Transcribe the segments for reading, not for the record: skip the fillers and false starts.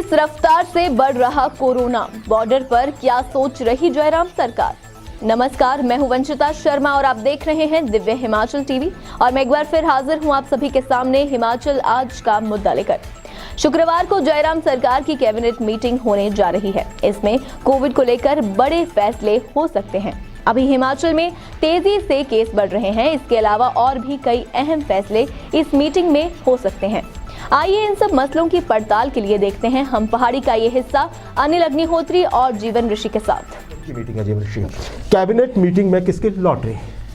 तेज रफ्तार से बढ़ रहा कोरोना, बॉर्डर पर क्या सोच रही जयराम सरकार। नमस्कार, मैं हूं वंशिता शर्मा और आप देख रहे हैं दिव्य हिमाचल टीवी। और मैं एक बार फिर हाजिर हूं आप सभी के सामने हिमाचल आज का मुद्दा लेकर। शुक्रवार को जयराम सरकार की कैबिनेट मीटिंग होने जा रही है। इसमें कोविड को लेकर बड़े फैसले हो सकते हैं। अभी हिमाचल में तेजी से केस बढ़ रहे हैं। इसके अलावा और भी कई अहम फैसले इस मीटिंग में हो सकते हैं। आइए इन सब मसलों की पड़ताल के लिए देखते हैं हम पहाड़ी का ये हिस्सा अनिल अग्निहोत्री और जीवन ऋषि के साथ। मीटिंग है जीवन ऋषि, कैबिनेट मीटिंग में किसकी लॉटरी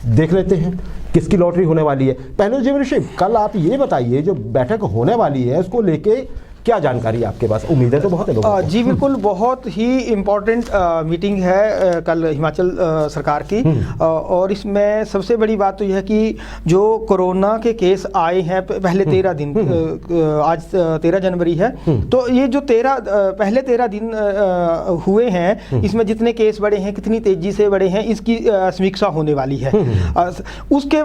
देख लेते हैं, किसकी लॉटरी होने वाली है। पहले जीवन ऋषि, कल आप ये बताइए जो बैठक होने वाली है उसको लेके क्या जानकारी आपके पास, उम्मीदें तो बहुत है लोगों को। जी बिल्कुल, बहुत ही इम्पोर्टेंट मीटिंग है कल हिमाचल सरकार की। और इसमें सबसे बड़ी बात तो यह है कि जो कोरोना के केस आए हैं पहले 13 दिन, आज 13 जनवरी है, तो ये जो पहले 13 दिन हुए हैं, इसमें जितने केस बढ़े हैं, कितनी तेजी से बढ़े हैं, इसकी समीक्षा होने वाली है। उसके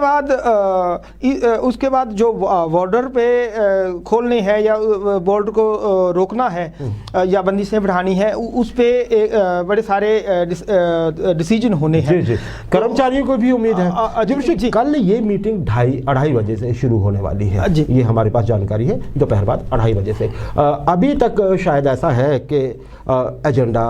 बाद जो बॉर्डर पे खोलने हैं या बॉर्डर को रोकना है या बंदिशें बढ़ानी है, उस पे बड़े सारे डिसीजन होने हैं। कर्मचारियों को भी उम्मीद है। कल ये मीटिंग 2:30 बजे से शुरू होने वाली है, ये हमारे पास जानकारी है, दोपहर बाद 2:30 बजे से। अभी तक शायद ऐसा है कि एजेंडा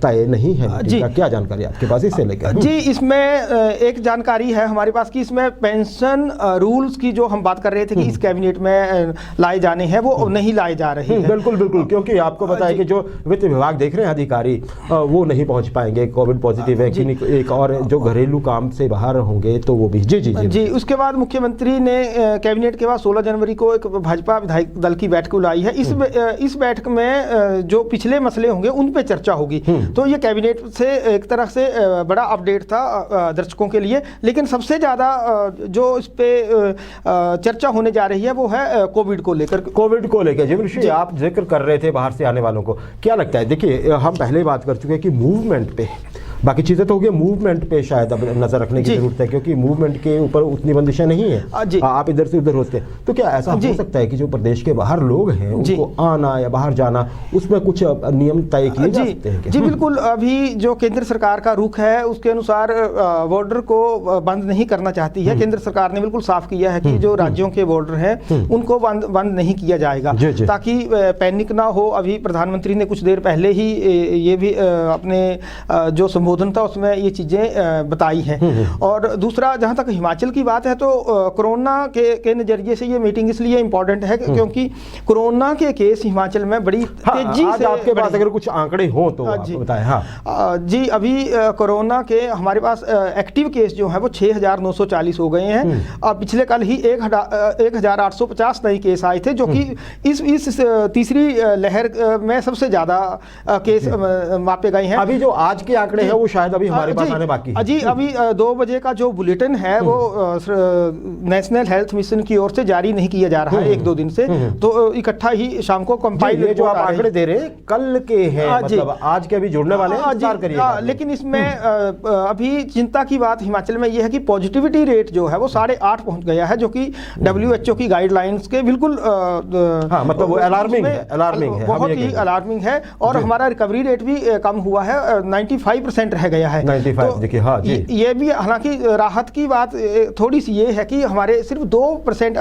तय नहीं है जी। क्या जानकारी आपके पास इससे लेकर? जी, इसमें एक जानकारी है हमारे पास कि इसमें पेंशन रूल्स की जो हम बात कर रहे थे कि इस कैबिनेट में लाए जाने हैं, वो नहीं लाए जा रहे हैं। बिल्कुल बिल्कुल, क्योंकि आपको पता है कि जो वित्त विभाग देख रहे हैं अधिकारी, वो नहीं पहुंच पाएंगे, कोविड पॉजिटिव है कि एक, और जो घरेलू काम से बाहर होंगे तो वो भी। जी। उसके बाद मुख्यमंत्री ने कैबिनेट के बाद 16 जनवरी को एक भाजपा विधायक दल की बैठक बुलाई है। इस बैठक में जो पिछले मसले होंगे उन पे चर्चा होगी। तो ये कैबिनेट से एक तरह से बड़ा अपडेट था दर्शकों के लिए। लेकिन सबसे ज्यादा जो इस पे चर्चा होने जा रही है वो है कोविड को लेकर। जीवन ऋषि, आप जिक्र कर रहे थे बाहर से आने वालों को, क्या लगता है? देखिए, हम पहले बात कर चुके हैं कि मूवमेंट पे, बाकी चीज़ें तो हो गई, मूवमेंट पे शायद अब नजर रखने की जरूरत है, क्योंकि मूवमेंट के ऊपर उतनी बंदिशें नहीं है। आप इधर से उधर होते हैं, तो क्या ऐसा हो सकता है कि जो प्रदेश के बाहर लोग हैं उनको आना या बाहर जाना, उसमें कुछ नियम तय किए जा सकते हैं? जी बिल्कुल, अभी जो केंद्र सरकार का रुख है उसके अनुसार बॉर्डर को बंद नहीं करना चाहती है। केंद्र सरकार ने बिल्कुल साफ किया है कि जो राज्यों के बॉर्डर हैं उनको बंद नहीं किया जाएगा, ताकि पैनिक ना हो। अभी प्रधानमंत्री ने कुछ देर पहले ही ये भी अपने जो संबोधन था उसमें ये चीजें बताई हैं। और दूसरा, जहां तक हिमाचल की बात है, तो कोरोना के नजरिए से ये मीटिंग इसलिए इम्पोर्टेंट है क्योंकि कोरोना के केस हिमाचल में बड़ी तेजी से। आपके पास अगर कुछ आंकड़े हो तो बताएं। जी, अभी कोरोना के हमारे पास एक्टिव केस जो है वो 6,940 हो गए हैं। पिछले कल ही 1,850 नए केस आए थे, जो कि इस तीसरी लहर में सबसे ज्यादा केस मापे गए हैं। अभी जो आज के आंकड़े हैं वो शायद अभी हमारे पास आने बाकी है। जी, अभी 2 बजे का जो बुलेटिन है वो नेशनल हेल्थ मिशन की ओर से जारी नहीं किया जा रहा है 1-2 दिन से, तो इकट्ठा ही शाम को कंपाइल। जो आप आंकड़े दे रहे हैं कल के हैं, मतलब आज के अभी जुड़ने वाले हैं, इंतजार करिए। लेकिन इसमें अभी चिंता की बात हिमाचल में यह है कि पॉजिटिविटी रेट जो है वो 8.5 पहुंच गया है, जो कि WHO की गाइडलाइंस के बिल्कुल मतलब वो अलार्मिंग है, बहुत ही अलार्मिंग है। और हमारा रिकवरी रेट भी कम हुआ है, 95% रह गया है। 95, देखिए। हाँ जी, ये भी हालांकि राहत की बात थोड़ी सी ये है कि हमारे सिर्फ 2%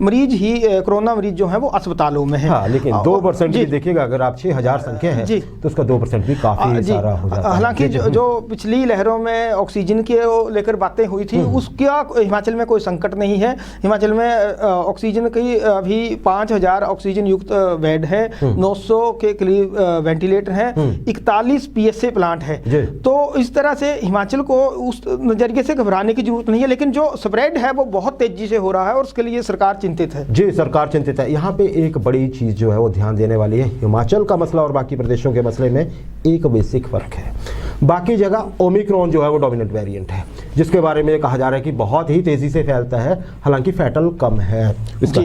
मरीज ही, कोरोना मरीज जो है वो अस्पतालों में है। लेकिन 2% भी देखिएगा, अगर आप 6,000 संख्या है तो उसका 2% भी काफी सारा हो जाता है। हालांकि जो पिछली लहरों में ऑक्सीजन के लेकर बातें हुई थी, उसका हिमाचल में कोई संकट नहीं है। हिमाचल में ऑक्सीजन की अभी 5,000 ऑक्सीजन युक्त बेड है, 900 के करीब वेंटिलेटर हैं, 41 PSA प्लांट है। तो इस तरह से हिमाचल को उस नजरिए से घबराने की जरूरत नहीं है। लेकिन जो स्प्रेड है वो बहुत तेजी से हो रहा है और उसके लिए सरकार चिंतित है। जी, सरकार चिंतित है। यहाँ पे एक बड़ी चीज जो है वो ध्यान देने वाली है। हिमाचल का मसला और बाकी प्रदेशों के मसले में एक बेसिक फर्क है। बाकी जगह ओमिक्रॉन जो है वो डोमिनेंट वेरिएंट है, जिसके बारे में कहा जा रहा है कि बहुत ही तेजी से फैलता है, हालांकि फैटल कम है इसका।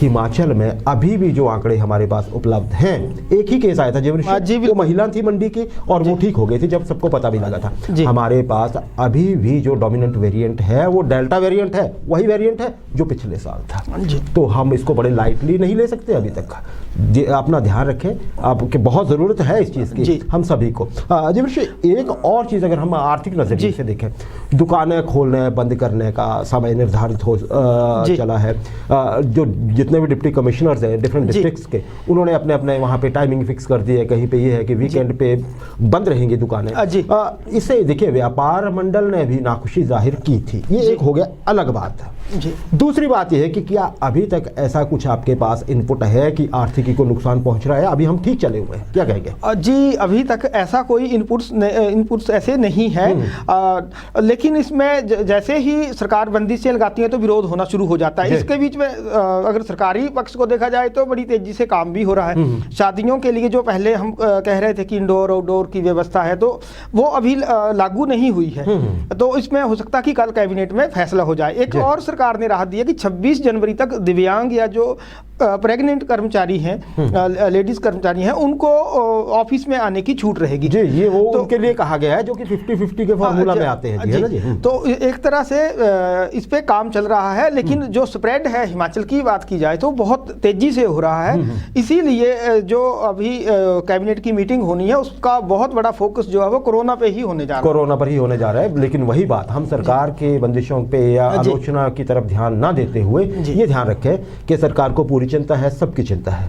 हिमाचल में अभी भी जो आंकड़े हमारे पास उपलब्ध हैं, एक ही केस आया था जीवन, वो महिला थी मंडी की और वो ठीक हो गई थी जब सबको पता भी लगा था। हमारे पास अभी भी जो डोमिनेंट वेरिएंट है वो डेल्टा वेरिएंट है, वही वेरिएंट है जो पिछले साल था। तो हम इसको बड़े लाइटली नहीं ले सकते अभी तक। अपना ध्यान रखें, आपके बहुत ज़रूरत है इस चीज़ की हम सभी को। एक और चीज़ अगर हम आर्थिक नजरिए से देखें, दुकानें खोलने बंद करने का समय निर्धारित हो चला है। जो जितने भी डिप्टी कमिश्नर्स हैं डिफरेंट डिस्ट्रिक्ट्स के, उन्होंने अपने अपने वहाँ पे टाइमिंग फिक्स कर दी है। कहीं पे ये है कि वीकेंड पे बंद रहेंगी दुकानें। इससे देखिए व्यापार मंडल ने भी नाखुशी जाहिर की थी, ये एक हो गया अलग बात। दूसरी बात यह है कि क्या अभी तक ऐसा कुछ आपके पास इनपुट है कि आर्थिकी को नुकसान पहुंच रहा है? अभी हम ठीक चले हुए हैं, क्या कहेंगे? जी, अभी तक ऐसा कोई इनपुट्स ऐसे नहीं है। लेकिन इसमें जैसे ही सरकार बंदिशें लगाती है तो विरोध होना शुरू हो जाता है। इसके बीच में अगर सरकारी पक्ष को देखा जाए तो बड़ी तेजी से काम भी हो रहा है। शादियों के लिए जो पहले हम कह रहे थे कि इंडोर आउटडोर की व्यवस्था है, तो वो अभी लागू नहीं हुई है। तो इसमें हो सकता है कि कल कैबिनेट में फैसला हो जाए। एक और सरकार ने राहत दी है कि 26 जनवरी तक दिव्यांग या जो प्रेग्नेंट कर्मचारी हैं, लेडीज कर्मचारी हैं, उनको ऑफिस में आने की छूट रहेगी। जी, ये वो तो उनके लिए कहा गया है जो कि 50-50 के फॉर्मूला में आते हैं। जी, है ना जी? तो एक तरह से इस पे काम चल रहा है। लेकिन जो स्प्रेड है हिमाचल की बात की जाए तो बहुत तेजी से हो रहा है। इसीलिए जो अभी कैबिनेट की मीटिंग होनी है उसका बहुत बड़ा फोकस जो है वो कोरोना पे ही होने जा रहा है। कोरोना पर ही होने जा रहा है। लेकिन वही बात, हम सरकार के बंदिशों पे या आलोचना की तरफ ध्यान ना देते हुए ये ध्यान रखें कि सरकार को पूरी चिंता है, सबकी चिंता है,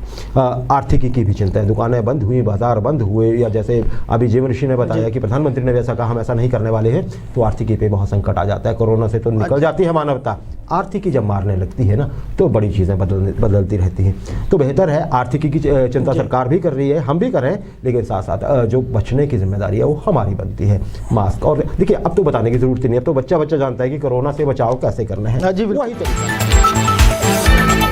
आर्थिकी की भी चिंता है। दुकानें बंद हुई, बाजार बंद हुए, या जैसे अभी जीवन ऋषि ने बताया कि प्रधानमंत्री ने वैसा कहा हम ऐसा नहीं करने वाले हैं, तो आर्थिकी पे बहुत संकट आ जाता है। कोरोना से तो निकल जाती है मानवता, आर्थिकी जब मारने लगती है ना तो बड़ी चीज़ें बदलती रहती हैं। तो बेहतर है, आर्थिकी की चिंता सरकार भी कर रही है, हम भी कर रहे हैं, लेकिन साथ साथ जो बचने की जिम्मेदारी है वो हमारी बनती है। मास्क, और देखिए अब तो बताने की जरूरत ही नहीं, अब तो बच्चा जानता है कि कोरोना से बचाव कैसे करना है। वही तरीका।